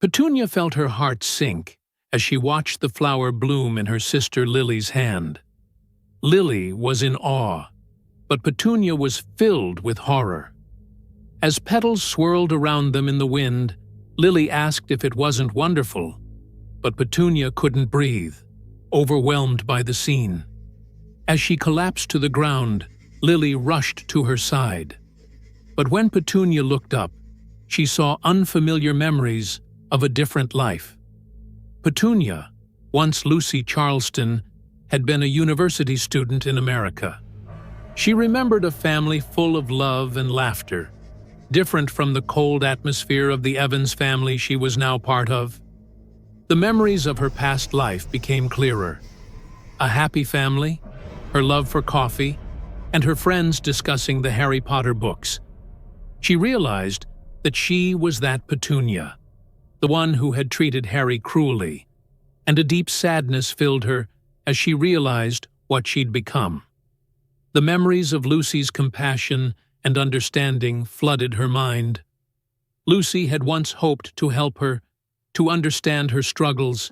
Petunia felt her heart sink as she watched the flower bloom in her sister Lily's hand. Lily was in awe, but Petunia was filled with horror. As petals swirled around them in the wind, Lily asked if it wasn't wonderful, but Petunia couldn't breathe, overwhelmed by the scene. As she collapsed to the ground, Lily rushed to her side. But when Petunia looked up, she saw unfamiliar memories of a different life. Petunia, once Lucy Charleston, had been a university student in America. She remembered a family full of love and laughter, different from the cold atmosphere of the Evans family she was now part of. The memories of her past life became clearer. A happy family, her love for coffee, and her friends discussing the Harry Potter books. She realized that she was that Petunia, the one who had treated Harry cruelly, and a deep sadness filled her as she realized what she'd become. The memories of Lucy's compassion and understanding flooded her mind. Lucy had once hoped to help her, to understand her struggles,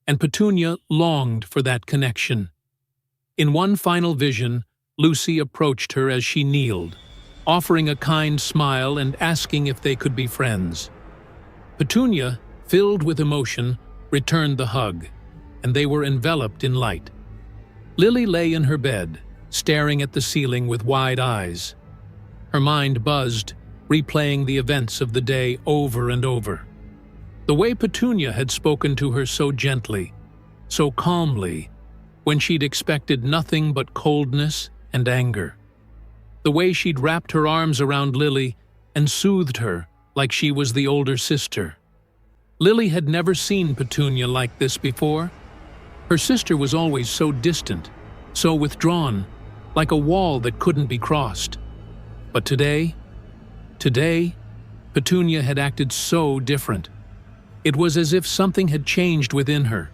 and Petunia longed for that connection. In one final vision, Lucy approached her as she kneeled, offering a kind smile and asking if they could be friends. Petunia, filled with emotion, returned the hug, and they were enveloped in light. Lily lay in her bed, staring at the ceiling with wide eyes. Her mind buzzed, replaying the events of the day over and over. The way Petunia had spoken to her so gently, so calmly, when she'd expected nothing but coldness and anger. The way she'd wrapped her arms around Lily and soothed her like she was the older sister. Lily had never seen Petunia like this before. Her sister was always so distant, so withdrawn, like a wall that couldn't be crossed. But today, Petunia had acted so different. It was as if something had changed within her,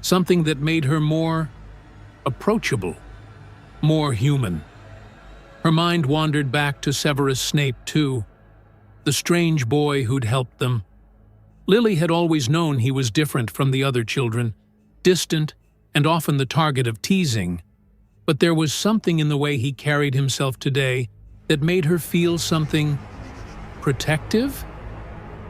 something that made her more approachable, more human. Her mind wandered back to Severus Snape, too, the strange boy who'd helped them. Lily had always known he was different from the other children, distant and often the target of teasing, but there was something in the way he carried himself today that made her feel something protective?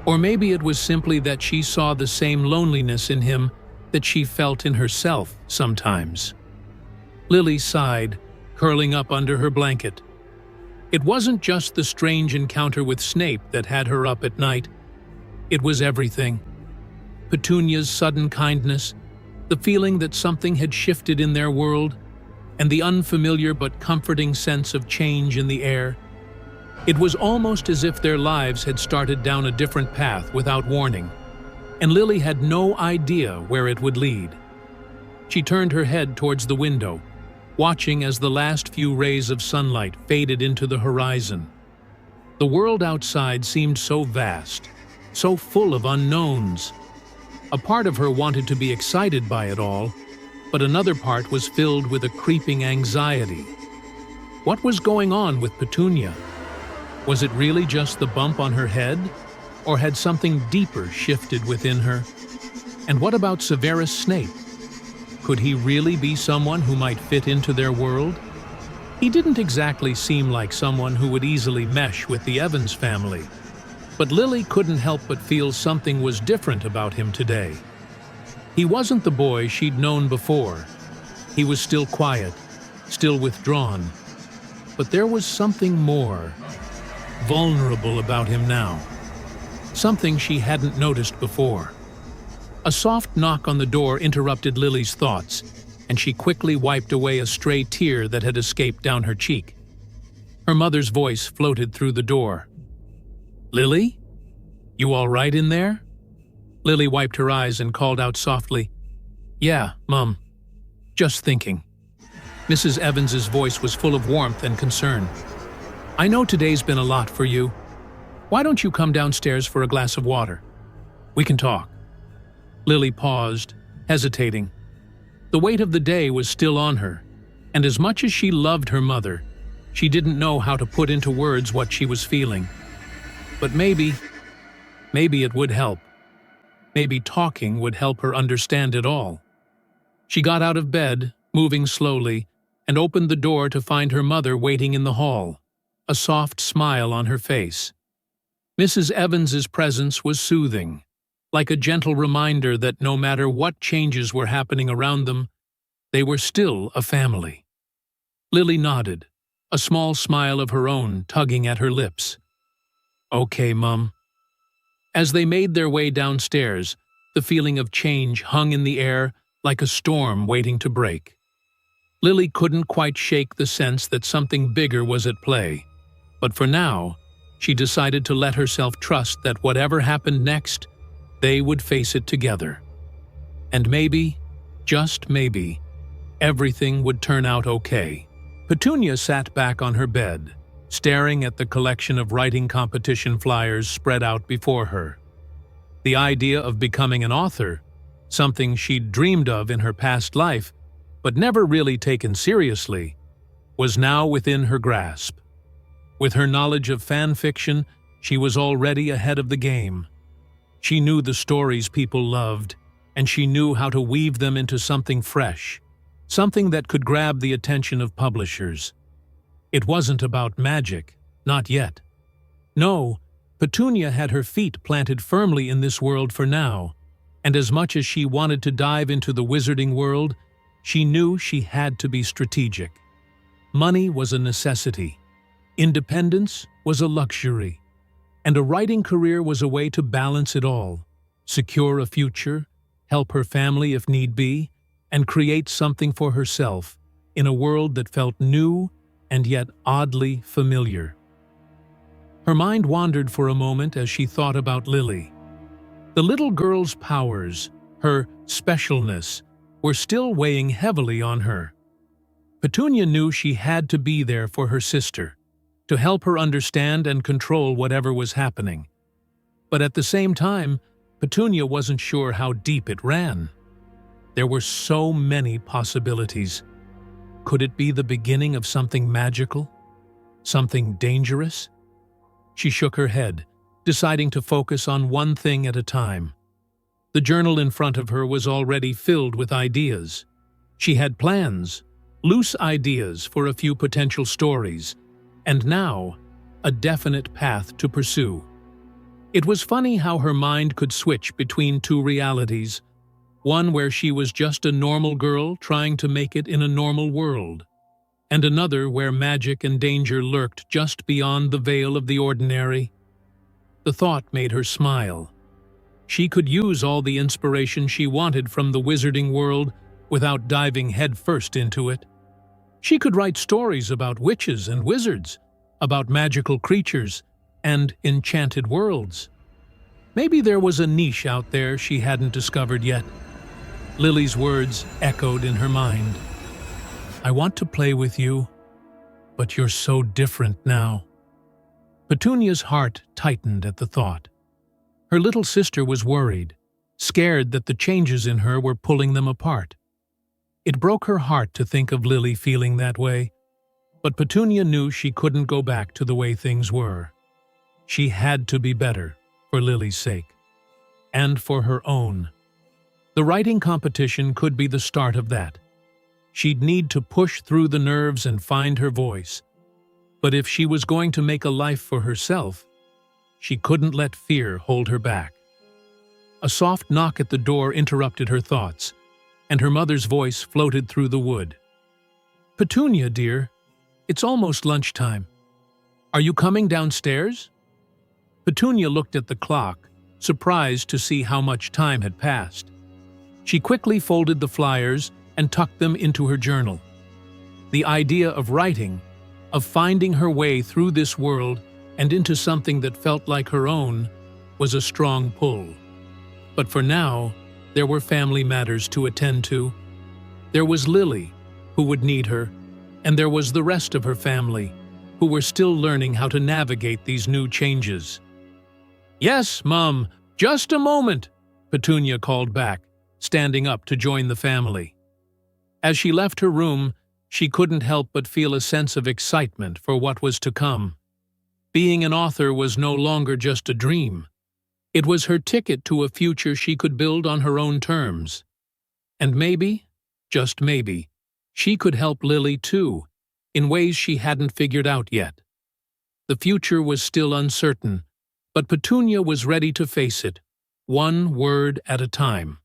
Or maybe it was simply that she saw the same loneliness in him that she felt in herself sometimes. Lily sighed, curling up under her blanket. It wasn't just the strange encounter with Snape that had her up at night. It was everything. Petunia's sudden kindness, the feeling that something had shifted in their world, and the unfamiliar but comforting sense of change in the air. It was almost as if their lives had started down a different path without warning, and Lily had no idea where it would lead. She turned her head towards the window, watching as the last few rays of sunlight faded into the horizon. The world outside seemed so vast, so full of unknowns. A part of her wanted to be excited by it all, but another part was filled with a creeping anxiety. What was going on with Petunia? Was it really just the bump on her head, or had something deeper shifted within her? And what about Severus Snape? Could he really be someone who might fit into their world? He didn't exactly seem like someone who would easily mesh with the Evans family, but Lily couldn't help but feel something was different about him today. He wasn't the boy she'd known before. He was still quiet, still withdrawn, but there was something more vulnerable about him now, something she hadn't noticed before. A soft knock on the door interrupted Lily's thoughts, and she quickly wiped away a stray tear that had escaped down her cheek. Her mother's voice floated through the door. "Lily? You all right in there?" Lily wiped her eyes and called out softly, "Yeah, Mum. Just thinking." Mrs. Evans's voice was full of warmth and concern. "I know today's been a lot for you. Why don't you come downstairs for a glass of water? We can talk." Lily paused, hesitating. The weight of the day was still on her, and as much as she loved her mother, she didn't know how to put into words what she was feeling. But maybe it would help. Maybe talking would help her understand it all. She got out of bed, moving slowly, and opened the door to find her mother waiting in the hall, a soft smile on her face. Mrs. Evans's presence was soothing, like a gentle reminder that no matter what changes were happening around them, they were still a family. Lily nodded, a small smile of her own tugging at her lips. "Okay, Mum." As they made their way downstairs, the feeling of change hung in the air like a storm waiting to break. Lily couldn't quite shake the sense that something bigger was at play, but for now, she decided to let herself trust that whatever happened next, they would face it together. And maybe, just maybe, everything would turn out okay. Petunia sat back on her bed, staring at the collection of writing competition flyers spread out before her. The idea of becoming an author, something she'd dreamed of in her past life, but never really taken seriously, was now within her grasp. With her knowledge of fan fiction, she was already ahead of the game. She knew the stories people loved, and she knew how to weave them into something fresh, something that could grab the attention of publishers. It wasn't about magic, not yet. No, Petunia had her feet planted firmly in this world for now, and as much as she wanted to dive into the wizarding world, she knew she had to be strategic. Money was a necessity. Independence was a luxury. And a writing career was a way to balance it all, secure a future, help her family if need be, and create something for herself in a world that felt new and yet oddly familiar. Her mind wandered for a moment as she thought about Lily. The little girl's powers, her specialness, were still weighing heavily on her. Petunia knew she had to be there for her sister, to help her understand and control whatever was happening. But at the same time, Petunia wasn't sure how deep it ran. There were so many possibilities. Could it be the beginning of something magical? Something dangerous? She shook her head, deciding to focus on one thing at a time. The journal in front of her was already filled with ideas. She had plans, loose ideas for a few potential stories, and now, a definite path to pursue. It was funny how her mind could switch between two realities, one where she was just a normal girl trying to make it in a normal world, and another where magic and danger lurked just beyond the veil of the ordinary. The thought made her smile. She could use all the inspiration she wanted from the wizarding world without diving headfirst into it. She could write stories about witches and wizards, about magical creatures, and enchanted worlds. Maybe there was a niche out there she hadn't discovered yet. Lily's words echoed in her mind. "I want to play with you, but you're so different now." Petunia's heart tightened at the thought. Her little sister was worried, scared that the changes in her were pulling them apart. It broke her heart to think of Lily feeling that way, but Petunia knew she couldn't go back to the way things were. She had to be better, for Lily's sake, and for her own. The writing competition could be the start of that. She'd need to push through the nerves and find her voice. But if she was going to make a life for herself, she couldn't let fear hold her back. A soft knock at the door interrupted her thoughts, and her mother's voice floated through the wood. "Petunia, dear, it's almost lunchtime. Are you coming downstairs?" Petunia looked at the clock, surprised to see how much time had passed. She quickly folded the flyers and tucked them into her journal. The idea of writing, of finding her way through this world and into something that felt like her own, was a strong pull. But for now, there were family matters to attend to. There was Lily, who would need her, and there was the rest of her family, who were still learning how to navigate these new changes. "Yes, Mum, just a moment," Petunia called back, standing up to join the family. As she left her room, she couldn't help but feel a sense of excitement for what was to come. Being an author was no longer just a dream. It was her ticket to a future she could build on her own terms. And maybe, just maybe, she could help Lily too, in ways she hadn't figured out yet. The future was still uncertain, but Petunia was ready to face it, one word at a time.